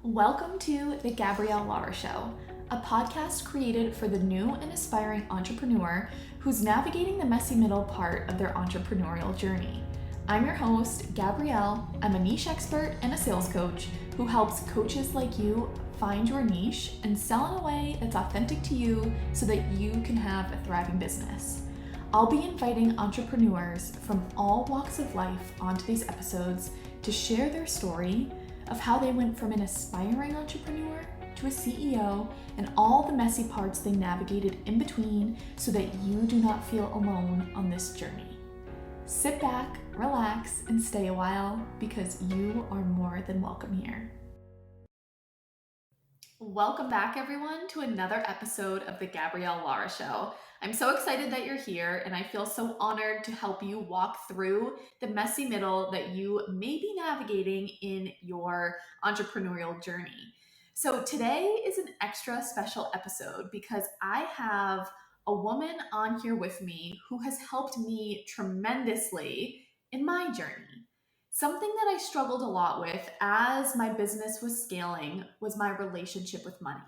Welcome to the Gabrielle Lara Show, a podcast created for the new and aspiring entrepreneur who's navigating the messy middle part of their entrepreneurial journey. I'm your host, Gabrielle. I'm a niche expert and a sales coach who helps coaches like you find your niche and sell in a way that's authentic to you so that you can have a thriving business. I'll be inviting entrepreneurs from all walks of life onto these episodes to share their story of how they went from an aspiring entrepreneur to a CEO and all the messy parts they navigated in between so that you do not feel alone on this journey. Sit back, relax, and stay a while because you are more than welcome here. Welcome back, everyone, to another episode of the Gabrielle Lara Show. I'm so excited that you're here, and I feel so honored to help you walk through the messy middle that you may be navigating in your entrepreneurial journey. So today is an extra special episode because I have a woman on here with me who has helped me tremendously in my journey. Something that I struggled a lot with as my business was scaling was my relationship with money.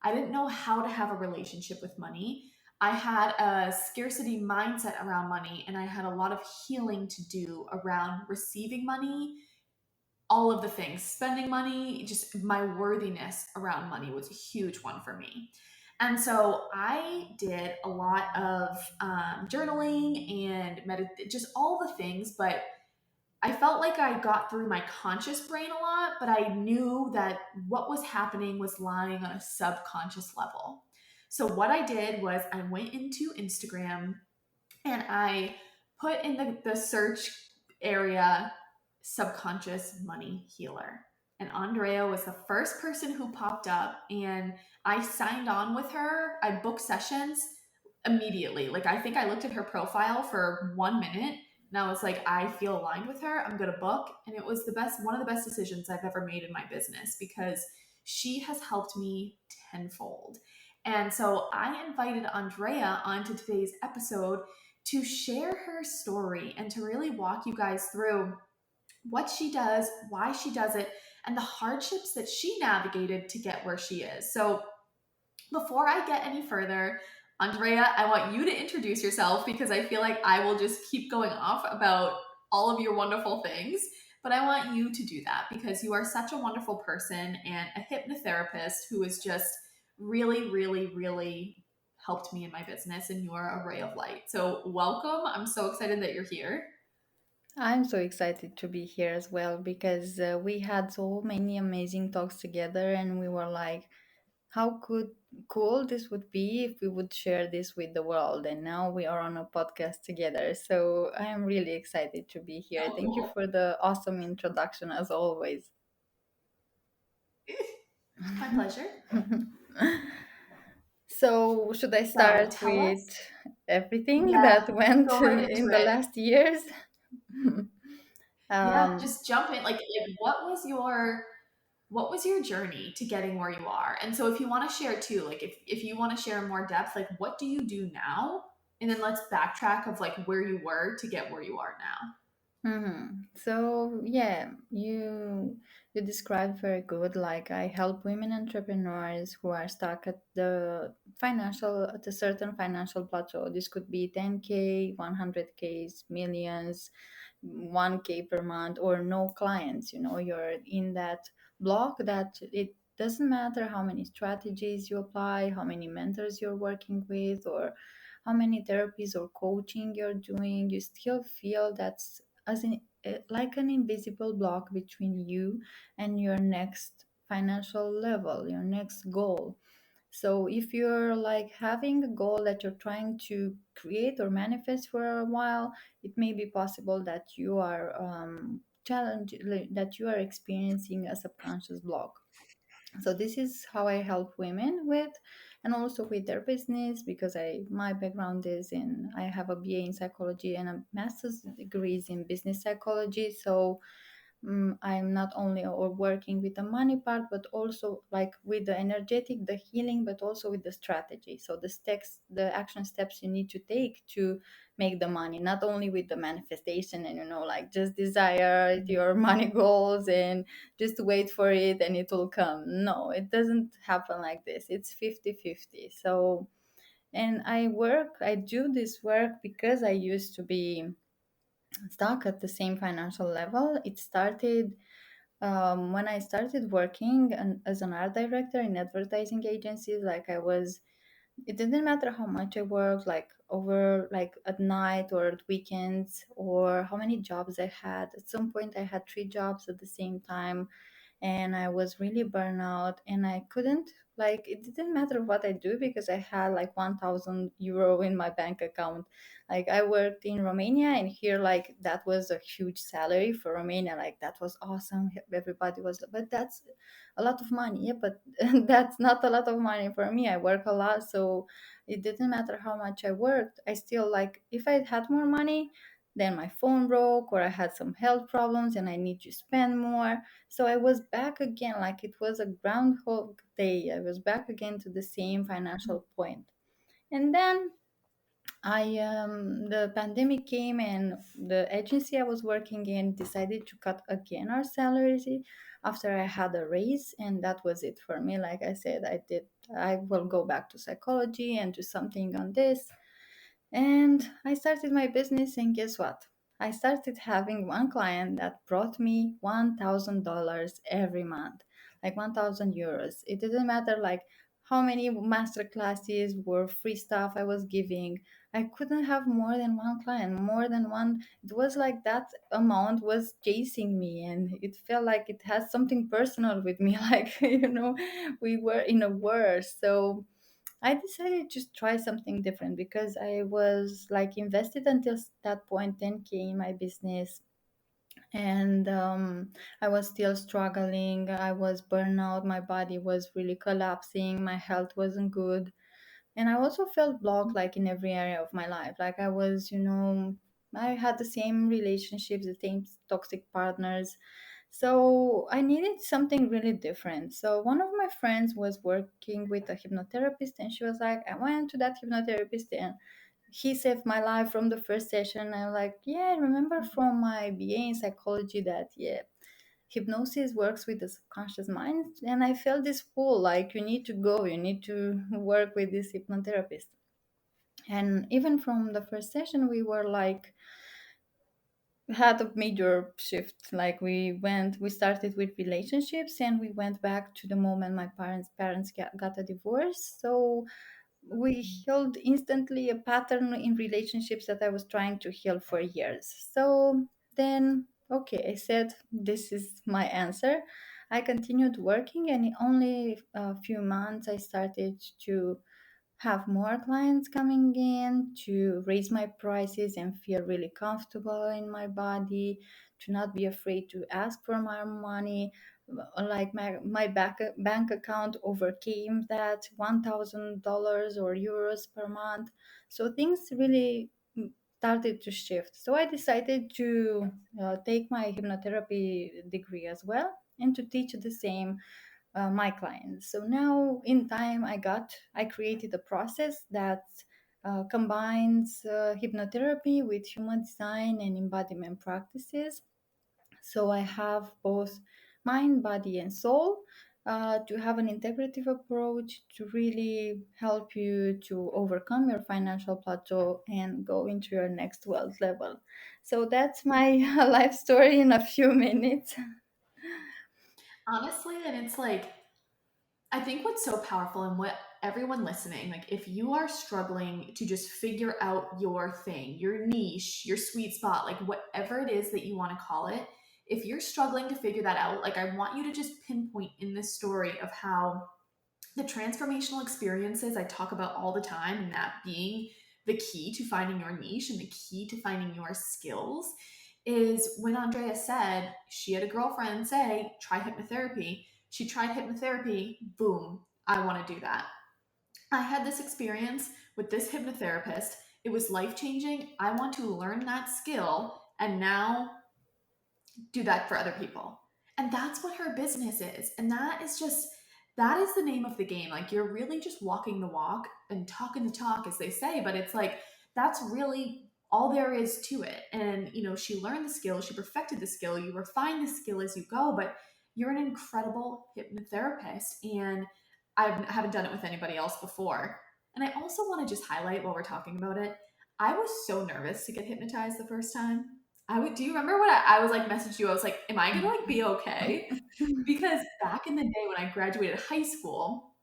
I didn't know how to have a relationship with money. I had a scarcity mindset around money, and I had a lot of healing to do around receiving money, all of the things, spending money, just my worthiness around money was a huge one for me. And so I did a lot of journaling and just all the things, but I felt like I got through my conscious brain a lot, but I knew that what was happening was lying on a subconscious level. So what I did was I went into Instagram and I put in the search area subconscious money healer. And Andreea was the first person who popped up, and I signed on with her. I booked sessions immediately. Like, I think I looked at her profile for 1 minute and I was like, I feel aligned with her. I'm going to book. And it was one of the best decisions I've ever made in my business because she has helped me tenfold. And so I invited Andreea onto today's episode to share her story and to really walk you guys through what she does, why she does it, and the hardships that she navigated to get where she is. So before I get any further, Andreea, I want you to introduce yourself because I feel like I will just keep going off about all of your wonderful things. But I want you to do that because you are such a wonderful person and a hypnotherapist who has just really, really, really helped me in my business, and you are a ray of light. So welcome. I'm so excited that you're here. I'm so excited to be here as well because we had so many amazing talks together, and we were like, how cool this would be if we would share this with the world. And now we are on a podcast together. So I am really excited to be here. So Thank you cool. for the awesome introduction as always. My pleasure. So, should I So start tell with us, everything yeah, that went go right into in the it. last years? Yeah, um, just jump in. Like what was your journey to getting where you are? And so if you want to share too, like if you want to share in more depth, like what do you do now? And then let's backtrack of like where you were to get where you are now. So yeah, you described very good. Like I help women entrepreneurs who are stuck at a certain financial plateau. This could be 10K, 100K, millions, 1K per month, or no clients. You know, you're in that block that it doesn't matter how many strategies you apply, how many mentors you're working with, or how many therapies or coaching you're doing. You still feel that's like an invisible block between you and your next financial level, your next goal. So if you're like having a goal that you're trying to create or manifest for a while, it may be possible that you are that you are experiencing a subconscious block. So this is how I help women with, and also with their business, because my background is in, I have a BA in psychology and a master's degrees in business psychology. So I'm not only or working with the money part, but also like with the energetic, the healing, but also with the strategy. So the steps, the action steps you need to take to make the money, not only with the manifestation and like just desire your money goals and just wait for it and it will come. No, it doesn't happen like this. It's 50-50. So, and I do this work because I used to be stuck at the same financial level. It started when I started working as an art director in advertising agencies. Like it didn't matter how much I worked, like over, like at night or at weekends, or how many jobs I had. At some point, I had 3 jobs at the same time, and I was really burnout, and I couldn't, like, it didn't matter what I do because I had like 1,000 euro in my bank account. Like I worked in Romania, and here, like, that was a huge salary for Romania. Like that was awesome. Everybody was, but that's a lot of money. Yeah, but that's not a lot of money for me. I work a lot, so it didn't matter how much I worked. I still, like, if I had more money, then my phone broke or I had some health problems and I need to spend more. So I was back again, like it was a groundhog day. I was back again to the same financial point. And then the pandemic came, and the agency I was working in decided to cut again our salaries after I had a raise, and that was it for me. Like I said, I will go back to psychology and do something on this. And I started my business, and guess what? I started having one client that brought me $1,000 every month, like 1,000 euros. It didn't matter like how many master classes or free stuff I was giving. I couldn't have more than one client, more than one. It was like that amount was chasing me, and it felt like it has something personal with me. Like, we were in a war. So I decided to try something different because I was like invested until that point 10K in my business, and I was still struggling. I was burnout. My body was really collapsing. My health wasn't good, and I also felt blocked like in every area of my life. Like I was, I had the same relationships, the same toxic partners. So I needed something really different. So one of my friends was working with a hypnotherapist, and she was like, I went to that hypnotherapist and he saved my life from the first session. I'm like, yeah, I remember from my BA in psychology that, yeah, hypnosis works with the subconscious mind. And I felt this pull, like, you need to go, you need to work with this hypnotherapist. And even from the first session, we were like, had a major shift. Like we started with relationships, and we went back to the moment my parents got a divorce. So we healed instantly a pattern in relationships that I was trying to heal for years. So then, okay, I said, this is my answer. I continued working, and in only a few months, I started to have more clients coming in, to raise my prices and feel really comfortable in my body, to not be afraid to ask for more money. Like my bank account overcame that $1,000 or euros per month. So things really started to shift. So I decided to take my hypnotherapy degree as well and to teach the same my clients. So now, in time, I created a process that combines hypnotherapy with human design and embodiment practices. So I have both mind, body, and soul. To have an integrative approach to really help you to overcome your financial plateau and go into your next wealth level. So that's my life story in a few minutes. Honestly, and it's like, I think what's so powerful and what everyone listening, like if you are struggling to just figure out your thing, your niche, your sweet spot, like whatever it is that you want to call it, if you're struggling to figure that out, like I want you to just pinpoint in this story of how the transformational experiences I talk about all the time, and that being the key to finding your niche and the key to finding your skills, is when Andrea said she had a girlfriend say, try hypnotherapy. She tried hypnotherapy, boom, I want to do that. I had this experience with this hypnotherapist. It was life changing. I want to learn that skill. And now do that for other people. And that's what her business is. And that is just, that is the name of the game. Like you're really just walking the walk and talking the talk, as they say. But it's like, that's really all there is to it. And, you know, she learned the skill, she perfected the skill, you refine the skill as you go. But you're an incredible hypnotherapist. And haven't done it with anybody else before. And I also want to just highlight while we're talking about it, I was so nervous to get hypnotized the first time. I would. Do you remember what I was like? Messaged you. I was like, "Am I gonna like be okay?" Because back in the day when I graduated high school,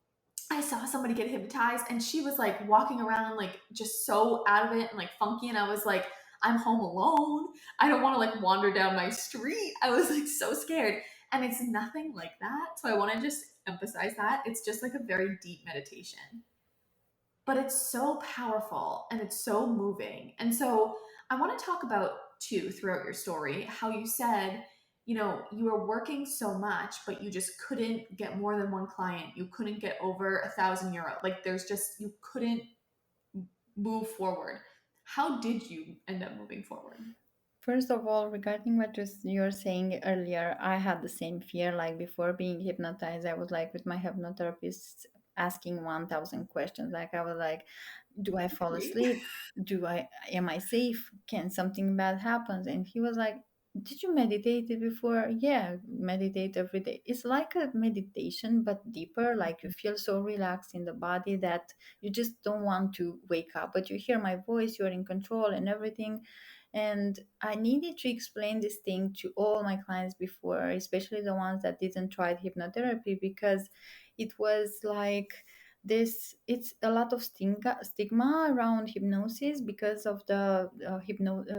I saw somebody get hypnotized, and she was like walking around like just so out of it and like funky, and I was like, "I'm home alone. I don't want to like wander down my street." I was like so scared, and it's nothing like that. So I want to just emphasize that it's just like a very deep meditation, but it's so powerful and it's so moving. And so I want to talk about too throughout your story how you said, you know, you were working so much, but you just couldn't get more than one client. You couldn't get over €1,000. Like there's just, you couldn't move forward. How did you end up moving forward? First of all, regarding what you're saying earlier, I had the same fear. Like before being hypnotized, I was like with my hypnotherapist asking 1,000 questions. Like I was like, do I fall Great. asleep? Am I safe? Can something bad happen? And he was like, did you meditate before? Yeah, meditate every day. It's like a meditation, but deeper. Like you feel so relaxed in the body that you just don't want to wake up. But you hear my voice, you're in control and everything. And I needed to explain this thing to all my clients before, especially the ones that didn't try hypnotherapy, because it was like this, it's a lot of stigma around hypnosis because of the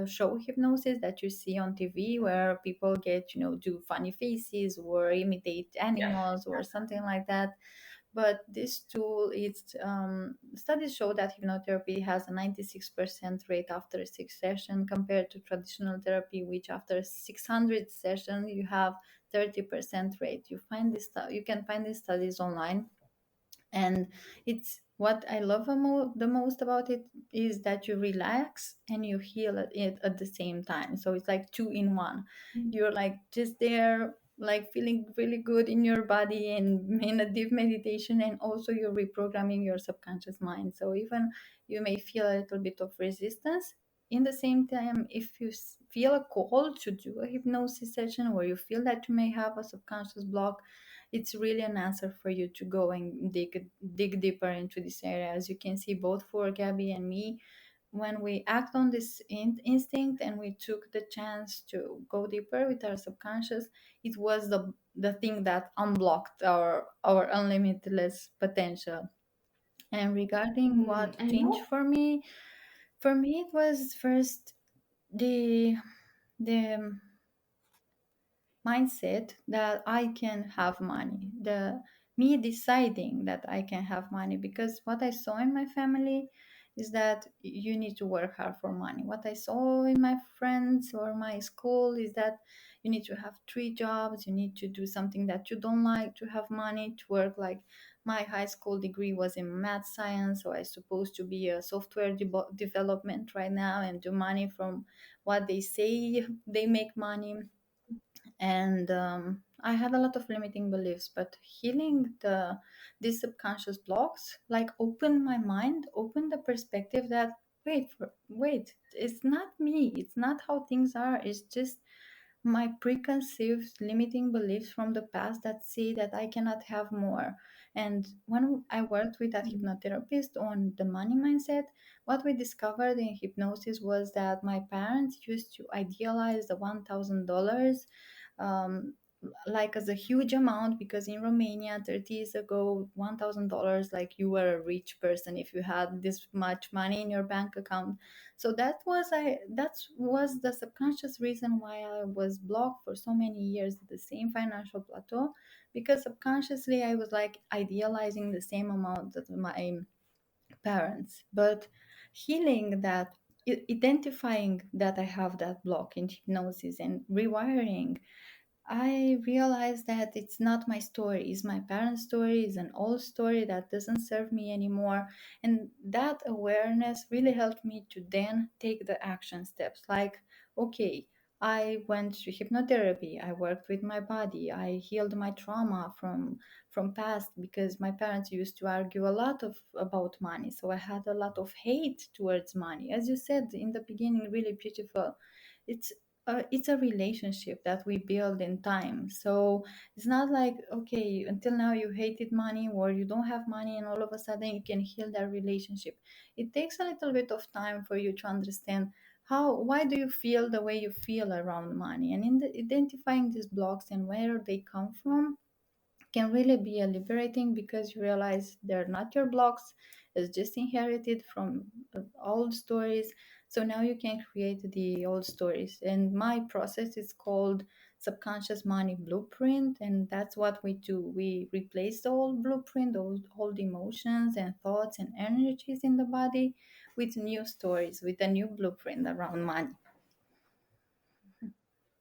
show hypnosis that you see on TV, where people get, do funny faces or imitate Yes. animals or something like that. But this tool, studies show that hypnotherapy has a 96% rate after 6 sessions compared to traditional therapy, which after 600 sessions you have 30% rate. You can find these studies online, and it's what I love the most about it is that you relax and you heal it at the same time. So it's like two in one. You're like just there, like feeling really good in your body and in a deep meditation, and also you're reprogramming your subconscious mind. So even you may feel a little bit of resistance, in the same time, if you feel a call to do a hypnosis session where you feel that you may have a subconscious block, it's really an answer for you to go and dig deeper into this area. As you can see, both for Gabby and me, when we act on this instinct and we took the chance to go deeper with our subconscious, it was the thing that unblocked our unlimitless potential. And regarding what And you changed know, for me it was first the the mindset that I can have money. The me deciding that I can have money, because what I saw in my family is that you need to work hard for money. What I saw in my friends or my school is that you need to have 3 jobs, you need to do something that you don't like to have money to work. Like my high school degree was in math science, so I supposed to be a software development right now and do money from what they say they make money. And I had a lot of limiting beliefs, but healing these subconscious blocks like opened my mind, opened the perspective that wait, it's not me, it's not how things are, it's just my preconceived limiting beliefs from the past that say that I cannot have more. And when I worked with that hypnotherapist on the money mindset, what we discovered in hypnosis was that my parents used to idealize the $1,000 um, like as a huge amount, because in Romania 30 years ago $1,000 like you were a rich person if you had this much money in your bank account. So that was the subconscious reason why I was blocked for so many years at the same financial plateau, because subconsciously I was like idealizing the same amount that my parents. But healing that, identifying that I have that block in hypnosis and rewiring, I realized that it's not my story, it's my parents' story, it's an old story that doesn't serve me anymore. And that awareness really helped me to then take the action steps. Like, okay, I went to hypnotherapy. I worked with my body. I healed my trauma from past because my parents used to argue a lot of about money. So I had a lot of hate towards money. As you said in the beginning, really beautiful. It's it's a relationship that we build in time. So it's not like, okay, until now you hated money or you don't have money and all of a sudden you can heal that relationship. It takes a little bit of time for you to understand why do you feel the way you feel around money, and identifying these blocks and where they come from can really be a liberating because you realize they're not your blocks. It's just inherited from old stories. So now you can create the old stories, and my process is called subconscious money blueprint, and that's what we do. We replace the old blueprint, those old emotions and thoughts and energies in the body, with new stories, with a new blueprint around money.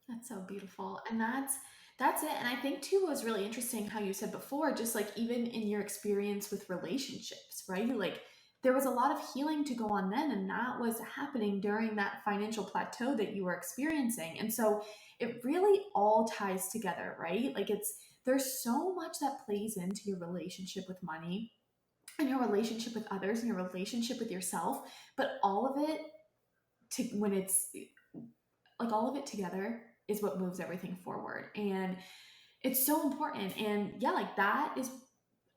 That's so beautiful. And that's it. And I think too was really interesting how you said before, just like even in your experience with relationships, right? Like there was a lot of healing to go on then, and that was happening during that financial plateau that you were experiencing. And so it really all ties together, right? Like there's so much that plays into your relationship with money and your relationship with others and your relationship with yourself, but all of it to when it's like all of it together is what moves everything forward. And it's so important. And yeah, like that is,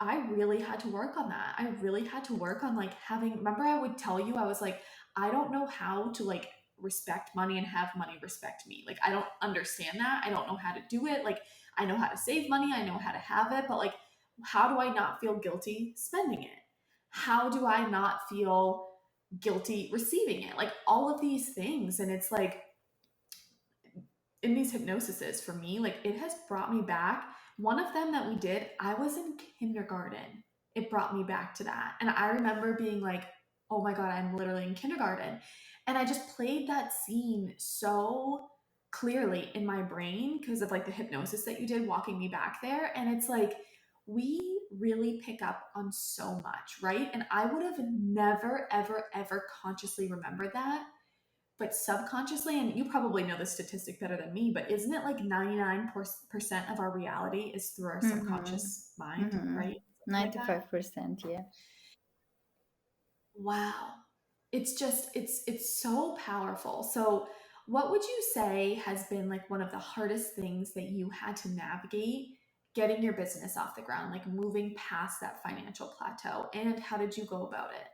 I really had to work on that. I really had to work on like having, remember, I would tell you, I was like, I don't know how to like respect money and have money respect me. Like, I don't understand that. I don't know how to do it. Like, I know how to save money, I know how to have it, but like, how do I not feel guilty spending it? How do I not feel guilty receiving it? Like, all of these things. And it's like, in these hypnosises for me, like it has brought me back. One of them that we did, I was in kindergarten. It brought me back to that. And I remember being like, oh my God, I'm literally in kindergarten. And I just played that scene so clearly in my brain because of like the hypnosis that you did walking me back there. And it's like, we really pick up on so much, right? And I would have never, ever, ever consciously remembered that, but subconsciously, and you probably know the statistic better than me, but isn't it like 99% of our reality is through our Mm-hmm. subconscious mind, Mm-hmm. right? Something like that. 95%, yeah. Wow. It's just, it's so powerful. So, what would you say has been like one of the hardest things that you had to navigate getting your business off the ground, like moving past that financial plateau? And how did you go about it?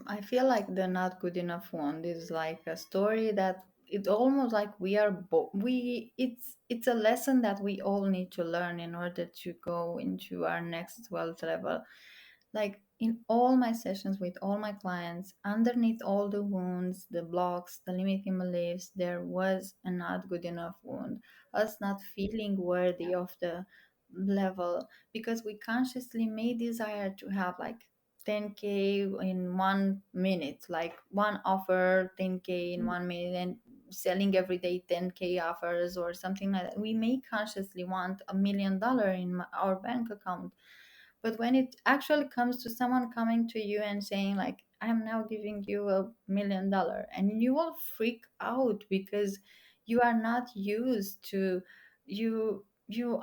I feel like the not good enough one is like a story that it's almost like we are we it's a lesson that we all need to learn in order to go into our next wealth level. Like in all my sessions with all my clients, underneath all the wounds, the blocks, the limiting beliefs, there was a not good enough wound, us not feeling worthy Yeah. of the level because we consciously may desire to have like 10K in 1 minute, like one offer 10K in 1 minute and selling every day 10K offers or something like that. We may consciously want $1 million in our bank account, but when it actually comes to someone coming to you and saying like, I'm now giving you $1 million, and you will freak out because you are not used to, you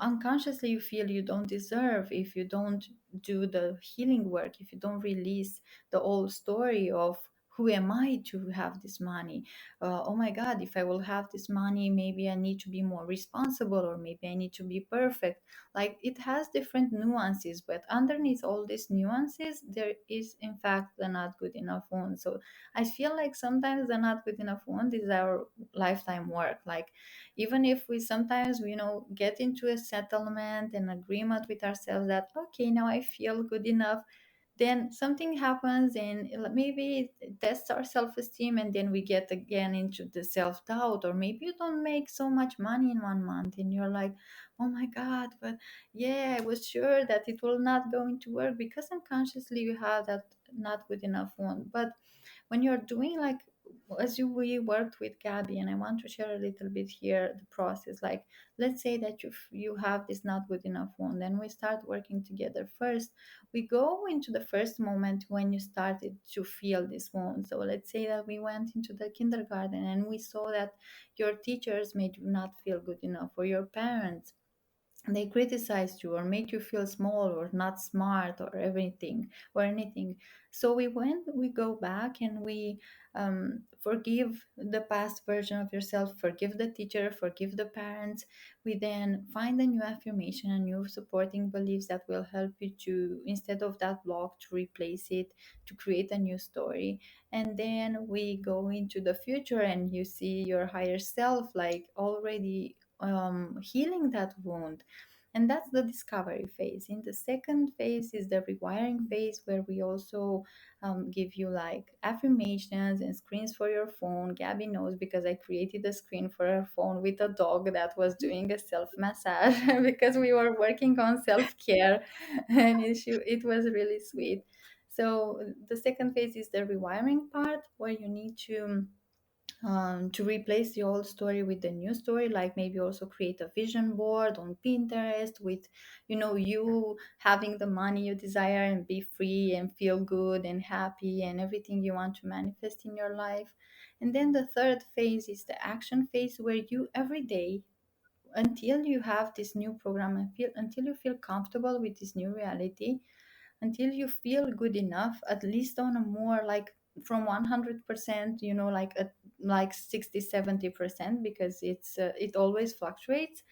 unconsciously you feel you don't deserve if you don't do the healing work, if you don't release the old story of who am I to have this money? Oh my God, if I will have this money, maybe I need to be more responsible, or maybe I need to be perfect. Like it has different nuances, but underneath all these nuances there is in fact the not good enough one. So I feel like sometimes the not good enough one is our lifetime work. Like even if we sometimes get into a settlement and agreement with ourselves that okay, now I feel good enough, then something happens and maybe it tests our self-esteem, and then we get again into the self-doubt. Or maybe you don't make so much money in 1 month and you're like, oh my God, but yeah, I was sure that it will not going to work because unconsciously you have that not good enough one. But when you're doing like we worked with Gabby, and I want to share a little bit here the process. Like, let's say that you have this not good enough wound, then we start working together. First, we go into the first moment when you started to feel this wound. So let's say that we went into the kindergarten and we saw that your teachers made you not feel good enough, or your parents, they criticized you or made you feel small or not smart or everything or anything. So we go back and we forgive the past version of yourself, forgive the teacher, forgive the parents. We then find a new affirmation, a new supporting beliefs that will help you to, instead of that block, to replace it, to create a new story. And then we go into the future and you see your higher self like already healing that wound. And that's the discovery phase. In the second phase is the rewiring phase, where we also give you like affirmations and screens for your phone. Gabby knows because I created a screen for her phone with a dog that was doing a self massage because we were working on self care, and it was really sweet. So the second phase is the rewiring part, where you need to replace the old story with the new story, like maybe also create a vision board on Pinterest with, you having the money you desire and be free and feel good and happy and everything you want to manifest in your life. And then the third phase is the action phase, where you every day, until you have this new program and feel until you feel comfortable with this new reality, until you feel good enough, at least on a more like from 100%, like like 60, 70%, because it always fluctuates.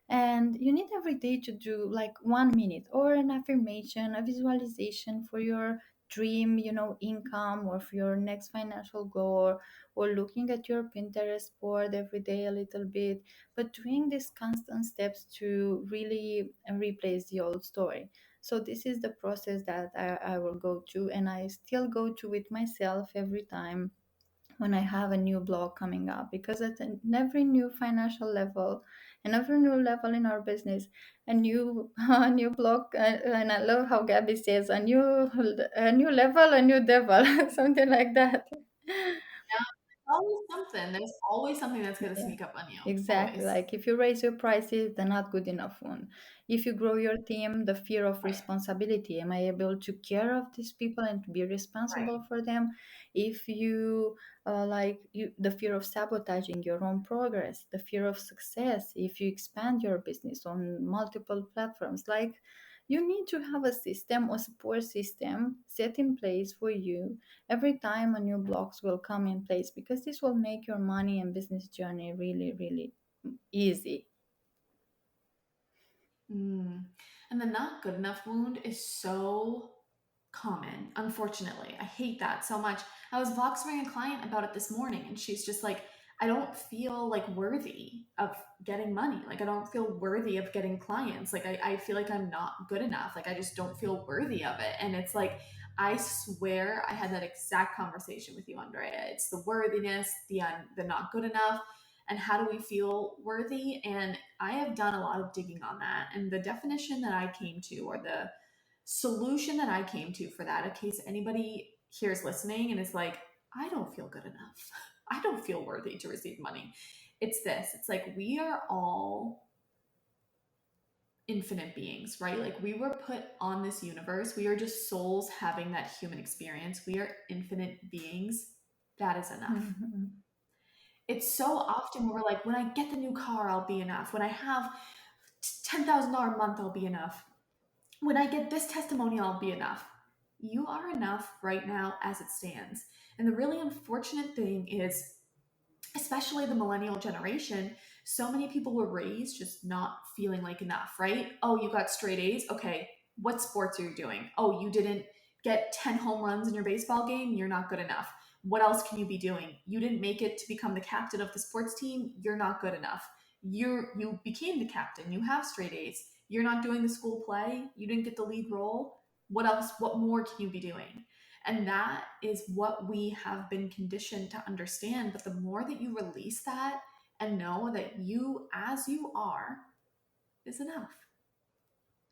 And you need every day to do like 1 minute or an affirmation, a visualization for your dream, income, or for your next financial goal, or looking at your Pinterest board every day a little bit, but doing these constant steps to really replace the old story. So this is the process that I will go to, and I still go to with myself every time when I have a new blog coming up, because at every new financial level and every new level in our business, a new a new blog, and I love how Gabby says a new level, a new devil, something like that. Yeah, always something. There's always something that's gonna Yeah, sneak up on you. exactly. Always. Like if you raise your prices, they're not good enough one. If you grow your team, the fear of Right. responsibility. Am I able to care of these people and to be Right. responsible for them? If you the fear of sabotaging your own progress, the fear of success. If you expand your business on multiple platforms, like you need to have a system or support system set in place for you every time a new blocks will come in place, because this will make your money and business journey really, really easy. Mm. And the not good enough wound is so common, unfortunately. I hate that so much. I was Voxering a client about it this morning, and she's just like, I don't feel like worthy of getting money. Like, I don't feel worthy of getting clients. Like, I feel like I'm not good enough. Like, I just don't feel worthy of it. And it's like, I swear I had that exact conversation with you, Andrea. It's the worthiness, the not good enough, and how do we feel worthy? And I have done a lot of digging on that. And the definition that I came to, or the solution that I came to for that, in case anybody here is listening and is like, I don't feel good enough. I don't feel worthy to receive money. It's this. It's like we are all infinite beings, right? Like we were put on this universe. We are just souls having that human experience. We are infinite beings. That is enough. Mhm. It's so often where we're like, when I get the new car, I'll be enough. When I have $10,000 a month, I'll be enough. When I get this testimonial, I'll be enough. You are enough right now as it stands. And the really unfortunate thing is, especially the millennial generation, so many people were raised just not feeling like enough, right? Oh, you got straight A's. Okay, what sports are you doing? Oh, you didn't get 10 home runs in your baseball game. You're not good enough. What else can you be doing? You didn't make it to become the captain of the sports team. You're not good enough. You became the captain. You have straight A's. You're not doing the school play. You didn't get the lead role. What else? What more can you be doing? And that is what we have been conditioned to understand. But the more that you release that and know that you, as you are, is enough.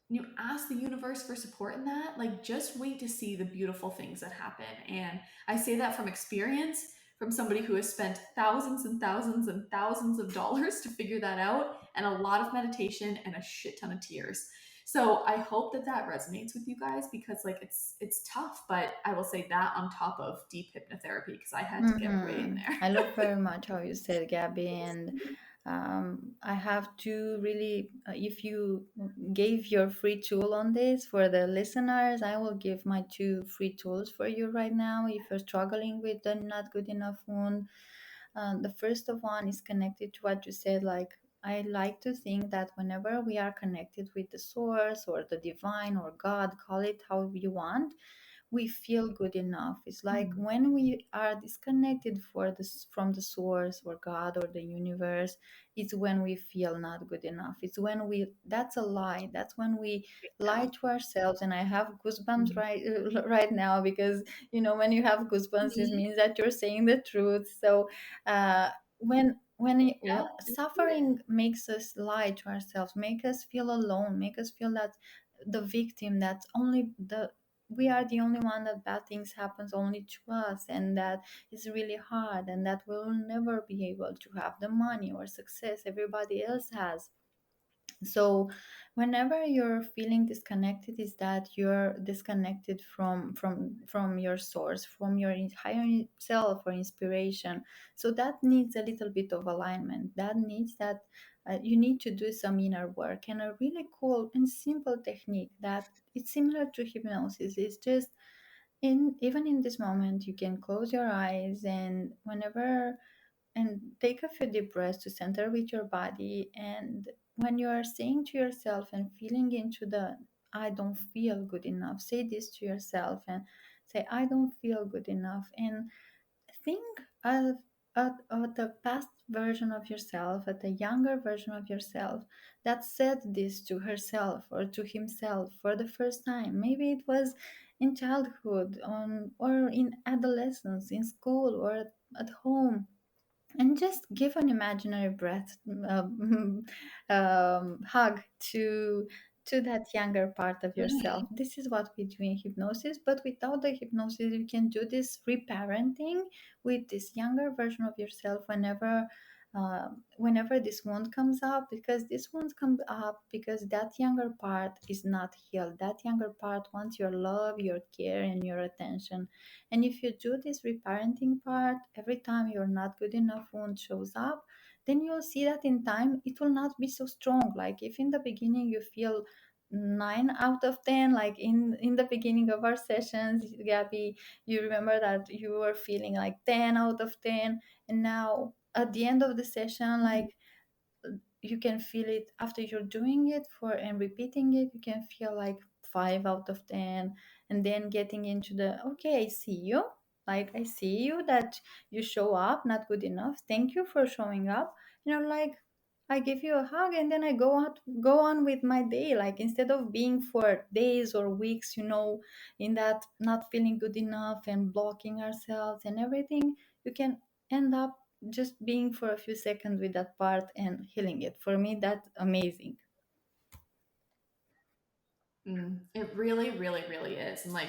You ask the universe for support in that, like just wait to see the beautiful things that happen. And I say that from experience. from somebody who has spent thousands and thousands and thousands of dollars to figure that out, and a lot of meditation and a shit ton of tears. So I hope that that resonates with you guys, because like it's tough, but I will say that on top of deep hypnotherapy, because I had to get way in there. I love very much how you said, Gabby, and I have to really, if you gave your free tool on this for the listeners, I will give my two free tools for you right now. If you're struggling with the not good enough wound, the first of one is connected to what you said. Like, I like to think that whenever we are connected with the source or the divine or God, call it how you want, we feel good enough. It's like Mhm. when we are disconnected for this from the source or God or the universe, it's when we feel not good enough. It's when we that's a lie. That's when we lie Yeah. to ourselves. And I have goosebumps Mhm. right now, because when you have goosebumps, it Mhm. means that you're saying the truth. So uh, when Yeah, let's do it. suffering makes us lie to ourselves, make us feel alone, make us feel that the victim, that only the we are the only one, that bad things happens only to us, and that is really hard, and that we'll never be able to have the money or success everybody else has. So whenever you're feeling disconnected, is that you're disconnected from your source, from your higher self or inspiration. So that needs a little bit of alignment, that needs that you need to do some inner work. And a really cool and simple technique that it's similar to hypnosis is just in even in this moment you can close your eyes, and whenever and take a few deep breaths to center with your body. And when you are saying to yourself and feeling into the I don't feel good enough, say this to yourself and say I don't feel good enough. And think of at the past version of yourself, at the younger version of yourself that said this to herself or to himself for the first time. Maybe it was in childhood, or in adolescence, in school, or at home. And just give an imaginary breath hug to that younger part of yourself. Mhm. This is what we do in hypnosis, but without the hypnosis you can do this reparenting with this younger version of yourself whenever this wound comes up, because this wound comes up because that younger part is not healed. That younger part wants your love, your care, and your attention. And if you do this reparenting part every time your not good enough wound shows up, then you'll see that in time it will not be so strong. Like if in the beginning you feel 9 out of 10, like in the beginning of our sessions, Gabby, you remember that you were feeling like 10 out of 10, and now at the end of the session, Mhm. like you can feel it after you're doing it for and repeating it, you can feel like 5 out of 10. And then getting into the okay, I see you, like I see you that you show up not good enough, thank you for showing up. Like I give you a hug, and then I go on with my day. Like instead of being for days or weeks, in that not feeling good enough and blocking ourselves and everything, you can end up just being for a few seconds with that part and healing it. For me, that's amazing. It really, really, really is. And like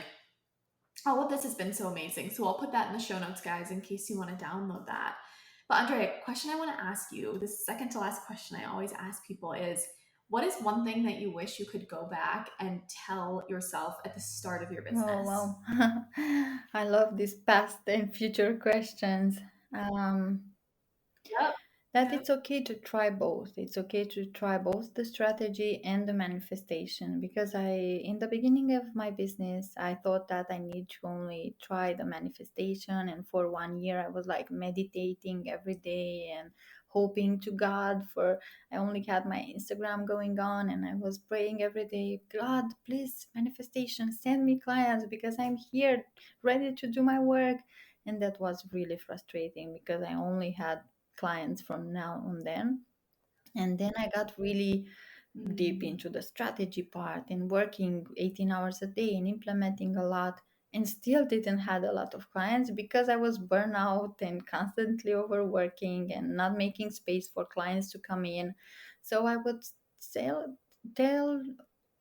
all of this has been so amazing. So I'll put that in the show notes, guys, in case you want to download that. But Andrea, question I want to ask you, this second to last question I always ask people is, what is one thing that you wish you could go back and tell yourself at the start of your Oh, business? wow. I love these past and future questions. Um, Yep. that Yep. it's okay to try both. It's okay to try both the strategy and the manifestation, because in the beginning of my business, I thought that I need to only try the manifestation. And for 1 year, I was like meditating every day and hoping to God for, I only had my Instagram going on, and I was praying every day, God, please, manifestation, send me clients because I'm here ready to do my work. And that was really frustrating because I only had clients from now on then. And then I got really deep Mm. into the strategy part and working 18 hours a day and implementing a lot, and still didn't had a lot of clients because I was burnout and constantly overworking and not making space for clients to come in. So I would tell tell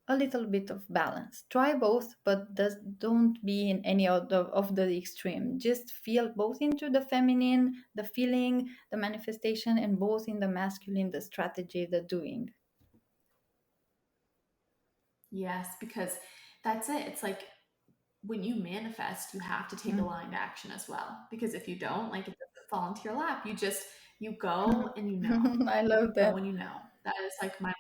a little bit of balance. Try both, but don't be in any of the extreme. Just feel both into the feminine, the feeling, the manifestation, and both in the masculine, the strategy, the doing. Yes, because that's it. It's like when you manifest, you have to take Mm. aligned action as well. Because if you don't, like it doesn't fall into your lap. You go and you know. I love Go that. and you know. That is like my.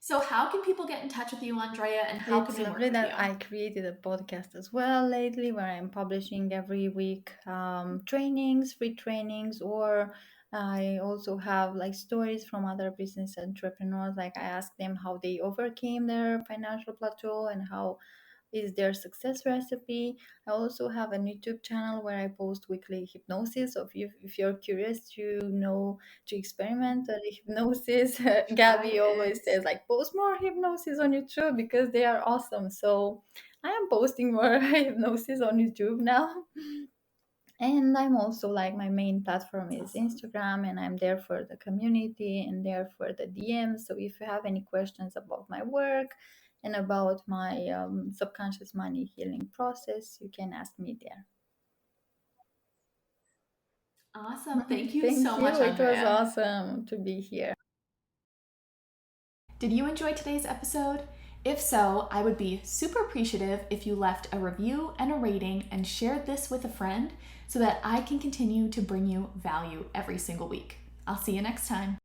So how can people get in touch with you, Andrea, and how can It's they work lovely with you? that I created a podcast as well lately where I'm publishing every week trainings, free trainings, or I also have like stories from other business entrepreneurs. Like I ask them how they overcame their financial plateau and how is their success recipe. I also have a YouTube channel where I post weekly hypnosis. So if you're curious to know to experiment hypnosis, Try Gabby always it. says like post more hypnosis on YouTube because they are awesome. So I am posting more hypnosis on YouTube now. And I'm also like my main platform That's is awesome. Instagram, and I'm there for the community and there for the DMs. So if you have any questions about my work and about my subconscious money healing process, you can ask me there. Awesome. Thank you Thank so much, you. It was Andrea. awesome to be here. Did you enjoy today's episode? If so, I would be super appreciative if you left a review and a rating and shared this with a friend so that I can continue to bring you value every single week. I'll see you next time.